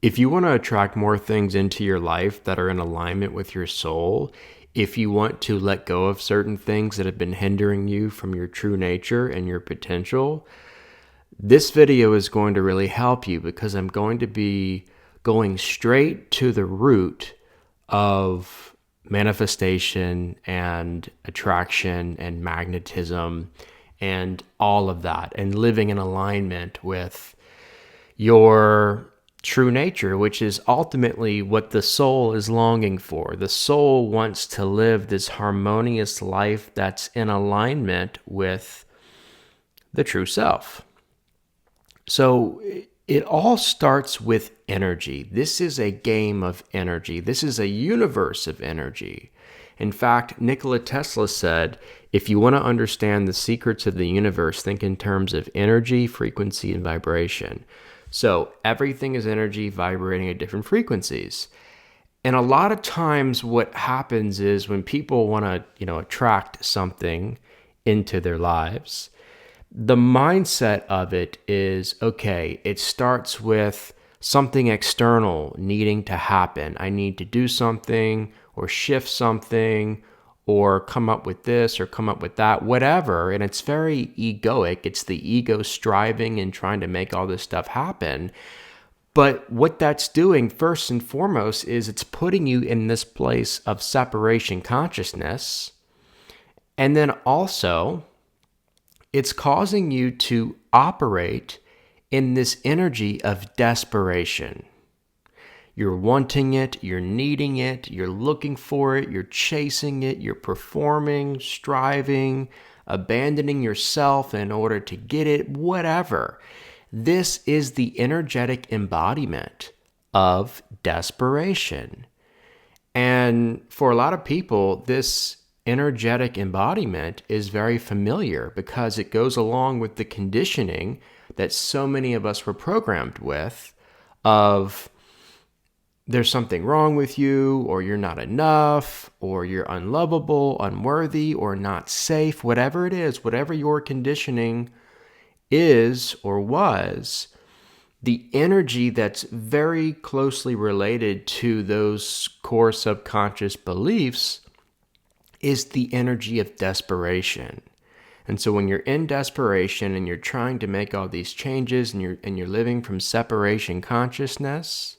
If you want to attract more things into your life that are in alignment with your soul, if you want to let go of certain things that have been hindering you from your true nature and your potential, this video is going to really help you because I'm going to be going straight to the root of manifestation and attraction and magnetism and all of that, and living in alignment with your true nature, which is ultimately what the soul is longing for. The soul wants to live this harmonious life that's in alignment with the true self. So it all starts with energy. This is a game of energy. This is a universe of energy. In fact, Nikola Tesla said, if you want to understand the secrets of the universe, think in terms of energy, frequency, and vibration. So everything is energy vibrating at different frequencies. And a lot of times what happens is when people want to, attract something into their lives, the mindset of it is, okay, it starts with something external needing to happen. I need to do something or shift something or come up with this or come up with that, whatever. And it's very egoic. It's the ego striving and trying to make all this stuff happen. But what that's doing first and foremost is it's putting you in this place of separation consciousness. And then also, it's causing you to operate in this energy of desperation. You're wanting it, you're needing it, you're looking for it, you're chasing it, you're performing, striving, abandoning yourself in order to get it, whatever. This is the energetic embodiment of desperation. And for a lot of people, this energetic embodiment is very familiar because it goes along with the conditioning that so many of us were programmed with of there's something wrong with you, or you're not enough, or you're unlovable, unworthy, or not safe, whatever it is, whatever your conditioning is or was, the energy that's very closely related to those core subconscious beliefs is the energy of desperation. And so when you're in desperation and you're trying to make all these changes and you're living from separation consciousness,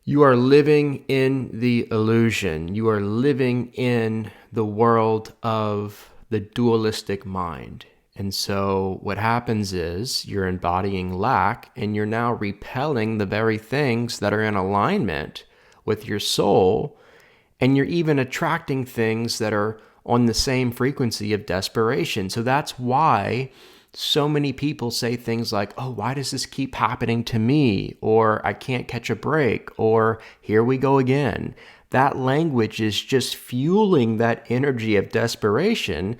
you are living in the illusion. You are living in the world of the dualistic mind. And so what happens is you're embodying lack and you're now repelling the very things that are in alignment with your soul. And you're even attracting things that are on the same frequency of desperation. So that's why so many people say things like, oh, why does this keep happening to me? Or I can't catch a break, or here we go again. That language is just fueling that energy of desperation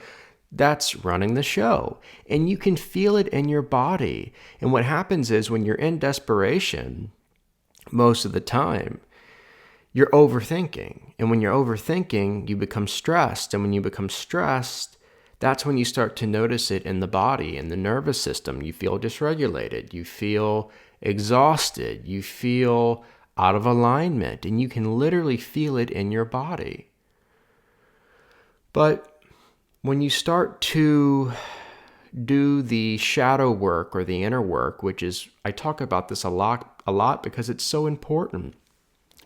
that's running the show. And you can feel it in your body. And what happens is when you're in desperation, most of the time, you're overthinking. And when you're overthinking, you become stressed. And when you become stressed, that's when you start to notice it in the body, in the nervous system. You feel dysregulated. You feel exhausted. You feel out of alignment. And you can literally feel it in your body. But when you start to do the shadow work or the inner work, which is, I talk about this a lot because it's so important.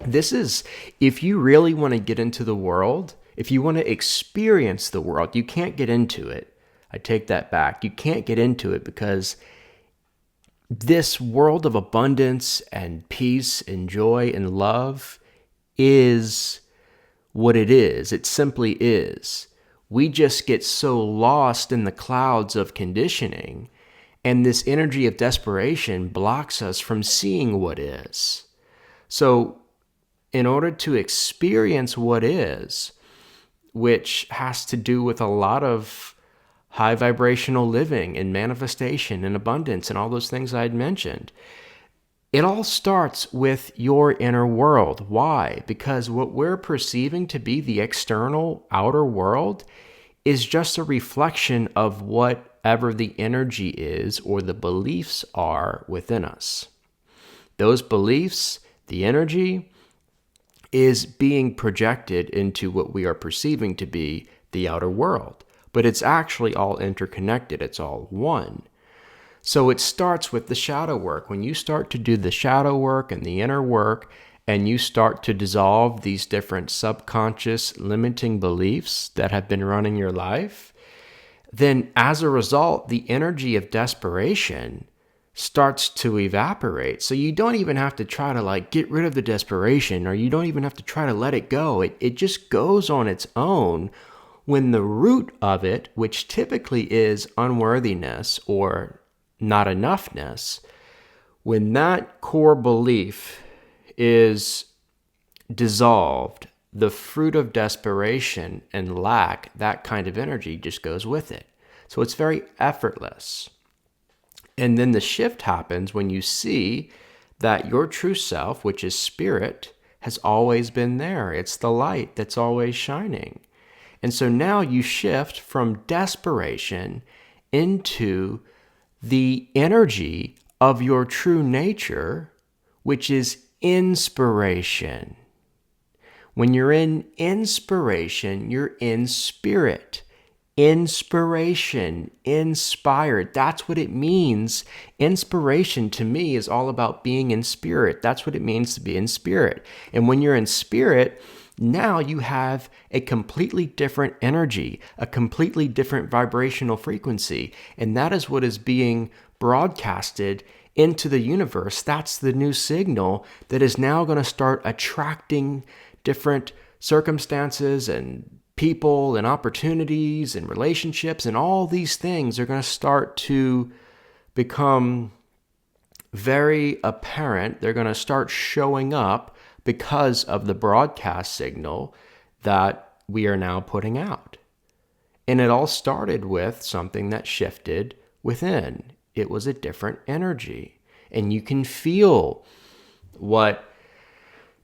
This is, if you really want to get into the world, if you want to experience the world, you can't get into it. I take that back. You can't get into it because this world of abundance and peace and joy and love is what it is. It simply is. We just get so lost in the clouds of conditioning, and this energy of desperation blocks us from seeing what is. So, in order to experience what is, which has to do with a lot of high vibrational living and manifestation and abundance and all those things I had mentioned, it all starts with your inner world. Why? Because what we're perceiving to be the external outer world is just a reflection of whatever the energy is or the beliefs are within us. Those beliefs, the energy, is being projected into what we are perceiving to be the outer world. But it's actually all interconnected. It's all one. So it starts with the shadow work. When you start to do the shadow work and the inner work, and you start to dissolve these different subconscious limiting beliefs that have been running your life, then as a result, the energy of desperation starts to evaporate. So you don't even have to try to get rid of the desperation, or you don't even have to try to let it go. It just goes on its own when the root of it, which typically is unworthiness or not enoughness, when that core belief is dissolved, the fruit of desperation and lack, that kind of energy just goes with it. So it's very effortless. And then the shift happens when you see that your true self, which is spirit, has always been there. It's the light that's always shining. And so now you shift from desperation into the energy of your true nature, which is inspiration. When you're in inspiration, you're in spirit. Inspiration, inspired. That's what it means. Inspiration to me is all about being in spirit. That's what it means to be in spirit. And when you're in spirit, now you have a completely different energy, a completely different vibrational frequency. And that is what is being broadcasted into the universe. That's the new signal that is now going to start attracting different circumstances and people and opportunities and relationships, and all these things are going to start to become very apparent. They're going to start showing up because of the broadcast signal that we are now putting out. And it all started with something that shifted within. It was a different energy. And you can feel what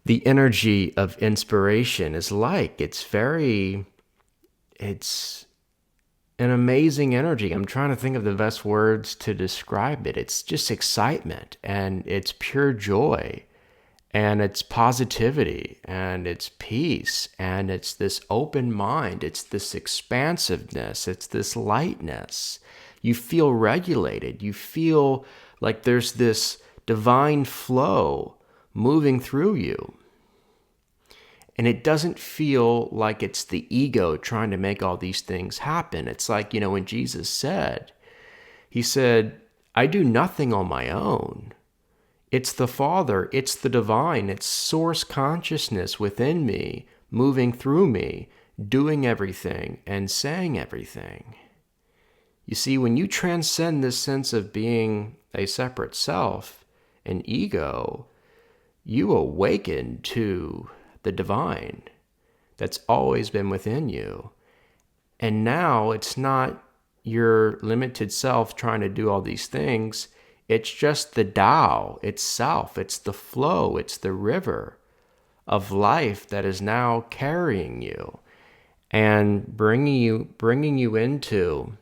the energy of inspiration is like. It's an amazing energy. I'm trying to think of the best words to describe it. It's just excitement, and it's pure joy, and it's positivity, and it's peace, and it's this open mind. It's this expansiveness. It's this lightness. You feel regulated. You feel like there's this divine flow moving through you. And it doesn't feel like it's the ego trying to make all these things happen. It's like, when Jesus said, he said, I do nothing on my own. It's the Father, it's the divine, it's source consciousness within me, moving through me, doing everything and saying everything. You see, when you transcend this sense of being a separate self, an ego, you awaken to the divine that's always been within you. And now it's not your limited self trying to do all these things. It's just the Tao itself. It's the flow. It's the river of life that is now carrying you and bringing you into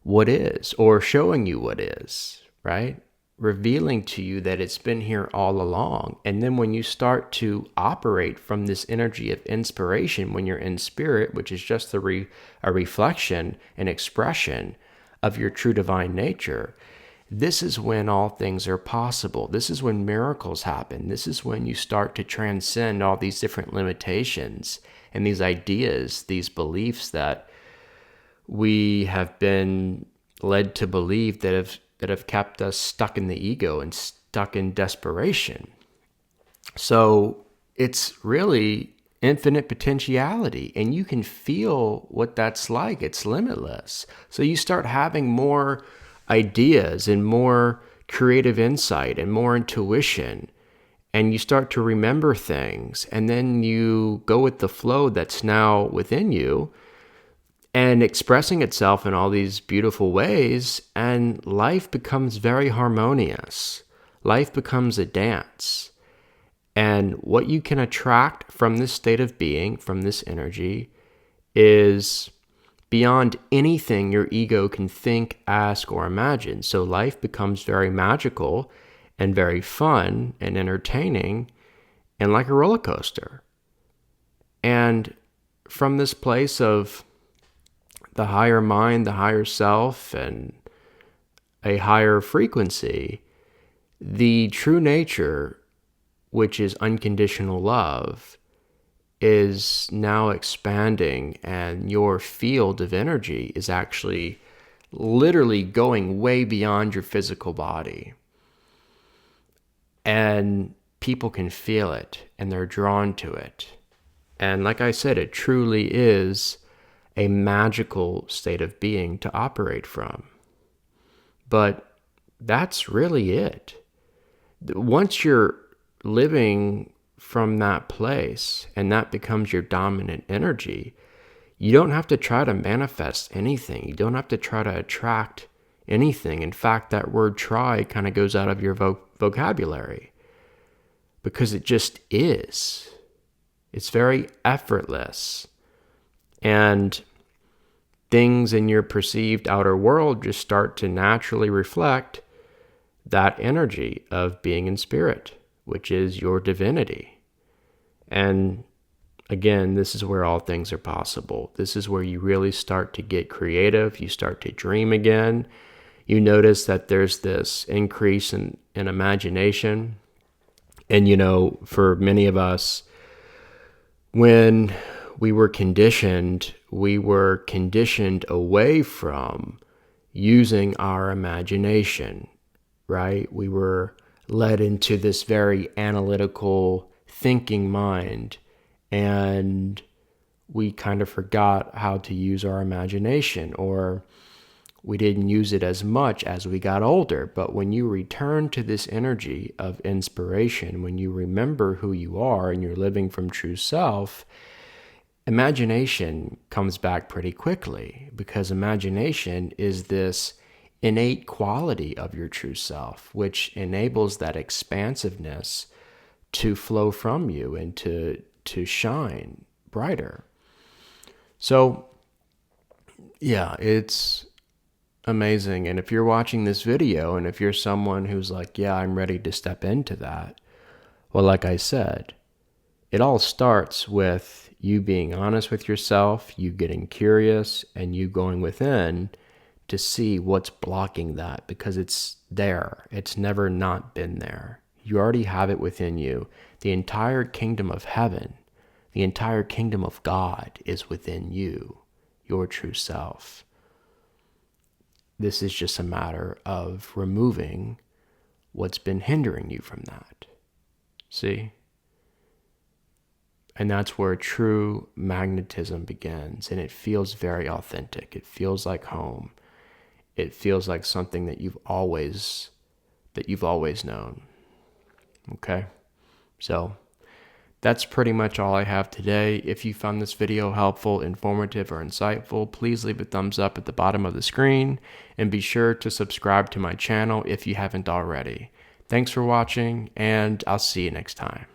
what is, or showing you what is, right? Revealing to you that it's been here all along. And then when you start to operate from this energy of inspiration, when you're in spirit, which is just a reflection, an expression of your true divine nature, this is when all things are possible. This is when miracles happen. This is when you start to transcend all these different limitations and these ideas, these beliefs that we have been led to believe that have kept us stuck in the ego and stuck in desperation. So it's really infinite potentiality, and you can feel what that's like. It's limitless. So you start having more ideas and more creative insight and more intuition, and you start to remember things, and then you go with the flow that's now within you and expressing itself in all these beautiful ways, and life becomes very harmonious. Life becomes a dance. And what you can attract from this state of being, from this energy, is beyond anything your ego can think, ask, or imagine. So life becomes very magical, and very fun and entertaining and like a roller coaster. And from this place of the higher mind, the higher self, and a higher frequency, the true nature, which is unconditional love, is now expanding, and your field of energy is actually literally going way beyond your physical body. And people can feel it, and they're drawn to it. And like I said, it truly is a magical state of being to operate from. But that's really it. Once you're living from that place and that becomes your dominant energy, you don't have to try to manifest anything. You don't have to try to attract anything. In fact, that word try kind of goes out of your vocabulary because it just is. It's very effortless. And things in your perceived outer world just start to naturally reflect that energy of being in spirit, which is your divinity. And again, this is where all things are possible. This is where you really start to get creative. You start to dream again. You notice that there's this increase in imagination. And, for many of us, when we were conditioned away from using our imagination, right? We were led into this very analytical thinking mind, and we kind of forgot how to use our imagination, or we didn't use it as much as we got older. But when you return to this energy of inspiration, when you remember who you are and you're living from true self, imagination comes back pretty quickly, because imagination is this innate quality of your true self, which enables that expansiveness to flow from you and to shine brighter. So, yeah, it's amazing. And if you're watching this video and if you're someone who's like, yeah, I'm ready to step into that, well, like I said, it all starts with you being honest with yourself, you getting curious, and you going within to see what's blocking that, because it's there. It's never not been there. You already have it within you. The entire kingdom of heaven, the entire kingdom of God is within you, your true self. This is just a matter of removing what's been hindering you from that. See? And that's where true magnetism begins, and it feels very authentic. It feels like home. It feels like something that you've always known. Okay? So that's pretty much all I have today. If you found this video helpful, informative, or insightful, please leave a thumbs up at the bottom of the screen, and be sure to subscribe to my channel if you haven't already. Thanks for watching, and I'll see you next time.